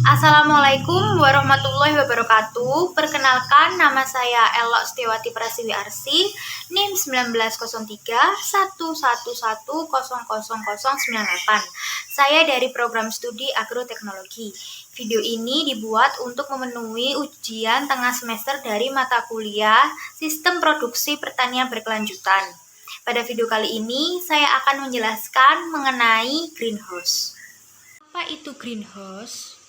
Assalamualaikum warahmatullahi wabarakatuh. Perkenalkan, nama saya Elok Setiawati Prasiwi Arsi, NIM 190311100098. Saya dari program studi agroteknologi. Video ini dibuat untuk memenuhi ujian tengah semester dari mata kuliah Sistem Produksi Pertanian Berkelanjutan. Pada video kali ini, saya akan menjelaskan mengenai greenhouse. Apa itu greenhouse?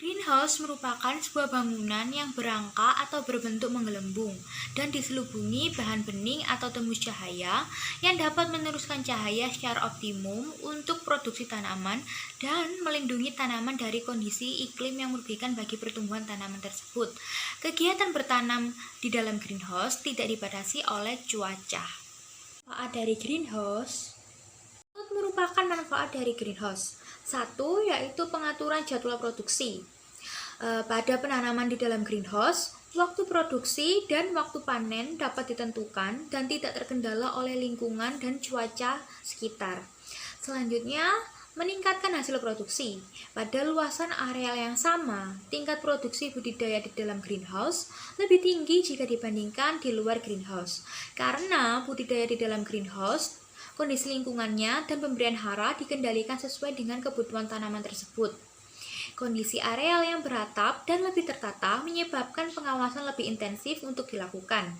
Greenhouse merupakan sebuah bangunan yang berangka atau berbentuk menggelembung dan diselubungi bahan bening atau tembus cahaya yang dapat meneruskan cahaya secara optimum untuk produksi tanaman dan melindungi tanaman dari kondisi iklim yang merugikan bagi pertumbuhan tanaman tersebut. Kegiatan bertanam di dalam greenhouse tidak dibatasi oleh cuaca. Manfaat dari greenhouse merupakan manfaat dari greenhouse. Satu, yaitu pengaturan jadwal produksi. Pada penanaman di dalam greenhouse, waktu produksi dan waktu panen dapat ditentukan dan tidak terkendala oleh lingkungan dan cuaca sekitar. Selanjutnya, meningkatkan hasil produksi. Pada luasan areal yang sama, tingkat produksi budidaya di dalam greenhouse lebih tinggi jika dibandingkan di luar greenhouse. Karena budidaya di dalam greenhouse, kondisi lingkungannya dan pemberian hara dikendalikan sesuai dengan kebutuhan tanaman tersebut. Kondisi areal yang beratap dan lebih tertata menyebabkan pengawasan lebih intensif untuk dilakukan.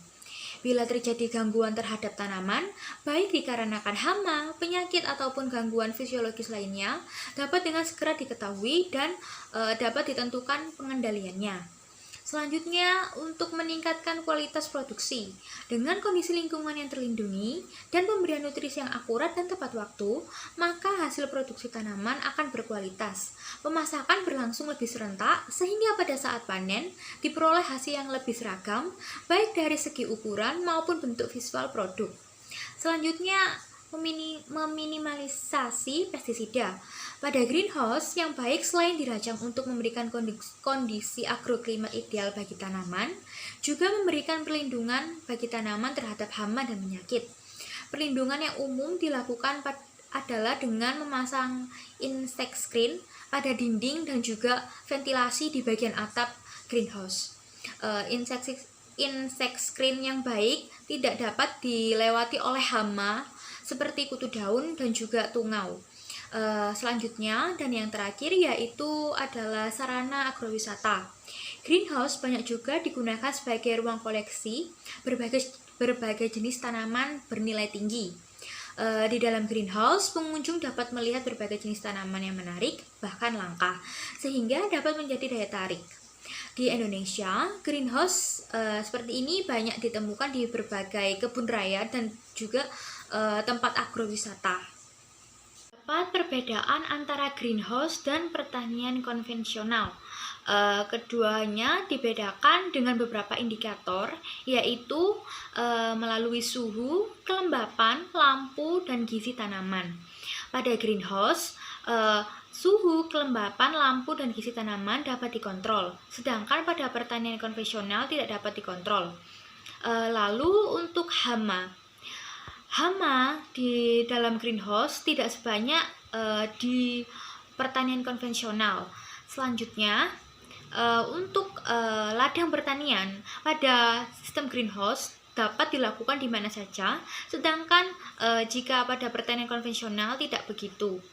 Bila terjadi gangguan terhadap tanaman, baik dikarenakan hama, penyakit, ataupun gangguan fisiologis lainnya, dapat dengan segera diketahui dan dapat ditentukan pengendaliannya. Selanjutnya, untuk meningkatkan kualitas produksi, dengan kondisi lingkungan yang terlindungi dan pemberian nutrisi yang akurat dan tepat waktu, maka hasil produksi tanaman akan berkualitas. Pemasakan berlangsung lebih serentak, sehingga pada saat panen diperoleh hasil yang lebih seragam, baik dari segi ukuran maupun bentuk visual produk. Selanjutnya, meminimalisasi pestisida. Pada greenhouse yang baik, selain dirancang untuk memberikan kondisi agroklimat ideal bagi tanaman, juga memberikan perlindungan bagi tanaman terhadap hama dan penyakit. Perlindungan yang umum dilakukan adalah dengan memasang insect screen pada dinding dan juga ventilasi di bagian atap greenhouse. Insect screen yang baik tidak dapat dilewati oleh hama seperti kutu daun dan juga tungau. Selanjutnya dan yang terakhir yaitu adalah sarana agrowisata. Greenhouse banyak juga digunakan sebagai ruang koleksi berbagai jenis tanaman bernilai tinggi. Di dalam greenhouse, pengunjung dapat melihat berbagai jenis tanaman yang menarik, bahkan langka, sehingga dapat menjadi daya tarik. Di Indonesia, greenhouse seperti ini banyak ditemukan di berbagai kebun raya dan juga tempat agrowisata. Perbedaan antara greenhouse dan pertanian konvensional. Keduanya dibedakan dengan beberapa indikator, yaitu melalui suhu, kelembapan, lampu, dan gizi tanaman. Pada greenhouse, suhu, kelembapan, lampu, dan gizi tanaman dapat dikontrol, sedangkan pada pertanian konvensional tidak dapat dikontrol. Lalu untuk hama di dalam greenhouse tidak sebanyak di pertanian konvensional. Selanjutnya, untuk ladang pertanian pada sistem greenhouse dapat dilakukan di mana saja, sedangkan jika pada pertanian konvensional tidak begitu.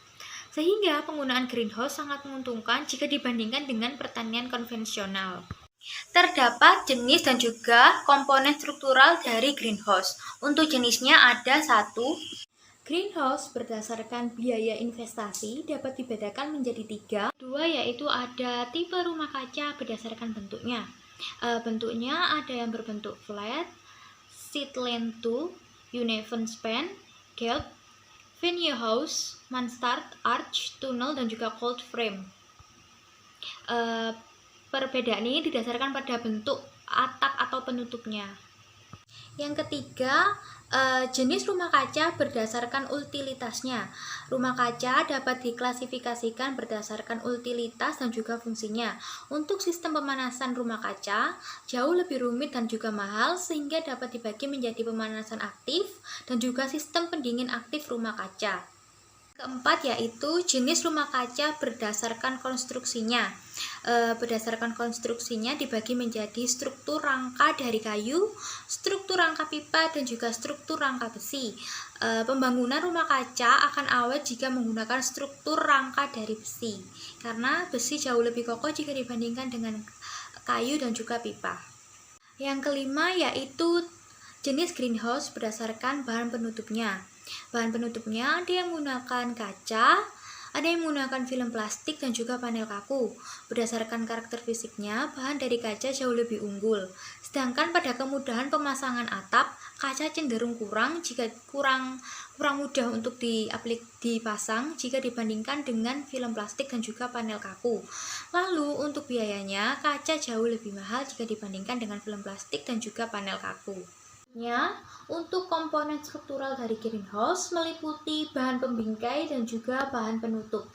Sehingga penggunaan greenhouse sangat menguntungkan jika dibandingkan dengan pertanian konvensional. Terdapat jenis dan juga komponen struktural dari greenhouse. Untuk jenisnya ada 1. Greenhouse berdasarkan biaya investasi dapat dibedakan menjadi 3. 2 yaitu ada tipe rumah kaca berdasarkan bentuknya. Bentuknya ada yang berbentuk flat, seat lean-to, uneven span, geld, venue house, mansard, arch, tunnel, dan juga cold frame. Perbedaan ini didasarkan pada bentuk atap atau penutupnya. Yang ketiga, jenis rumah kaca berdasarkan utilitasnya. Rumah kaca dapat diklasifikasikan berdasarkan utilitas dan juga fungsinya. Untuk sistem pemanasan rumah kaca jauh lebih rumit dan juga mahal, sehingga dapat dibagi menjadi pemanasan aktif dan juga sistem pendingin aktif rumah kaca. Keempat yaitu jenis rumah kaca berdasarkan konstruksinya. Berdasarkan konstruksinya dibagi menjadi struktur rangka dari kayu, struktur rangka pipa, dan juga struktur rangka besi. Pembangunan rumah kaca akan awet jika menggunakan struktur rangka dari besi, karena besi jauh lebih kokoh jika dibandingkan dengan kayu dan juga pipa. Yang kelima yaitu jenis greenhouse berdasarkan bahan penutupnya. Bahan penutupnya ada yang menggunakan kaca, ada yang menggunakan film plastik dan juga panel kaku. Berdasarkan karakter fisiknya, bahan dari kaca jauh lebih unggul. Sedangkan pada kemudahan pemasangan atap, kaca cenderung kurang mudah untuk dipasang jika dibandingkan dengan film plastik dan juga panel kaku. Lalu untuk biayanya, kaca jauh lebih mahal jika dibandingkan dengan film plastik dan juga panel kaku. Untuk komponen struktural dari greenhouse meliputi bahan pembingkai dan juga bahan penutup.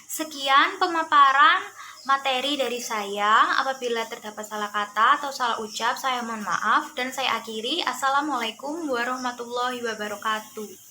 Sekian pemaparan materi dari saya. Apabila terdapat salah kata atau salah ucap, saya mohon maaf dan saya akhiri. Assalamualaikum warahmatullahi wabarakatuh.